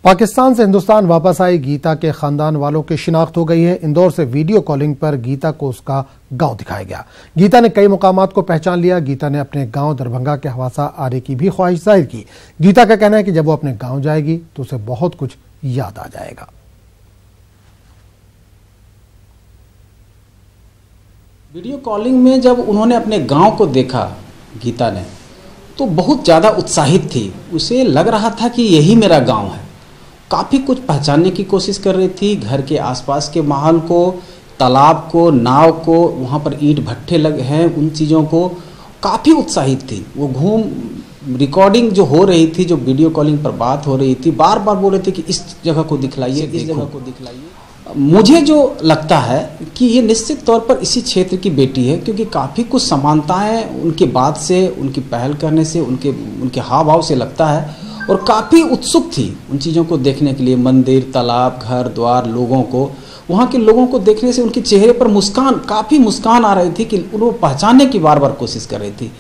पाकिस्तान से हिंदुस्तान वापस आई गीता के खानदान वालों की शिनाख्त हो गई है। इंदौर से वीडियो कॉलिंग पर गीता को उसका गांव दिखाया गया। गीता ने कई मुकामात को पहचान लिया। गीता ने अपने गांव दरभंगा के हवासा आने की भी ख्वाहिश जाहिर की। गीता का कहना है कि जब वो अपने गांव जाएगी तो उसे बहुत कुछ याद आ जाएगा। वीडियो कॉलिंग में जब उन्होंने अपने गांव को देखा गीता ने, तो बहुत ज़्यादा उत्साहित थी। उसे लग रहा था कि यही मेरा गांव है। काफ़ी कुछ पहचानने की कोशिश कर रही थी, घर के आसपास के माहौल को, तालाब को, नाव को, वहाँ पर ईंट भट्ठे लगे हैं, उन चीज़ों को काफ़ी उत्साहित थी। वो रिकॉर्डिंग जो हो रही थी, जो वीडियो कॉलिंग पर बात हो रही थी, बार बार बोल रहे थे कि इस जगह को दिखलाइए, इस जगह को दिखलाइए। मुझे जो लगता है कि ये निश्चित तौर पर इसी क्षेत्र की बेटी है, क्योंकि काफ़ी कुछ समानताएं उनकी बात से, उनकी पहल करने से, उनके हाव भाव से लगता है, और काफ़ी उत्सुक थी उन चीज़ों को देखने के लिए। मंदिर, तालाब, घर द्वार, लोगों को, वहाँ के लोगों को देखने से उनके चेहरे पर काफ़ी मुस्कान आ रही थी कि उनको पहचानने की बार बार कोशिश कर रही थी।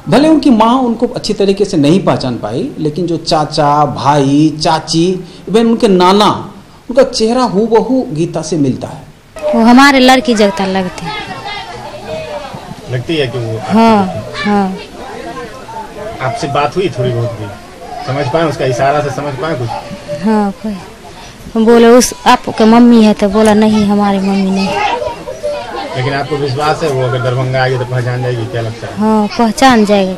भले उनकी माँ उनको अच्छी तरीके से नहीं पहचान पाई, लेकिन जो चाचा, भाई, चाची, इवन उनके नाना, उनका चेहरा हूबहू गीता से मिलता है। वो हमारे लड़की जगता लगती है कि वो हाँ। आपसे बात हुई थोड़ी बहुत भी? समझ पाए उसका इशारा से समझ पाए कुछ? हाँ, कोई बोले उस आपके मम्मी है, तो बोला नहीं हमारी मम्मी नहीं। लेकिन आपको विश्वास है वो अगर दरभंगा आएगी तो पहचान जाएगी? क्या लगता है? हाँ, पहचान जाएगी।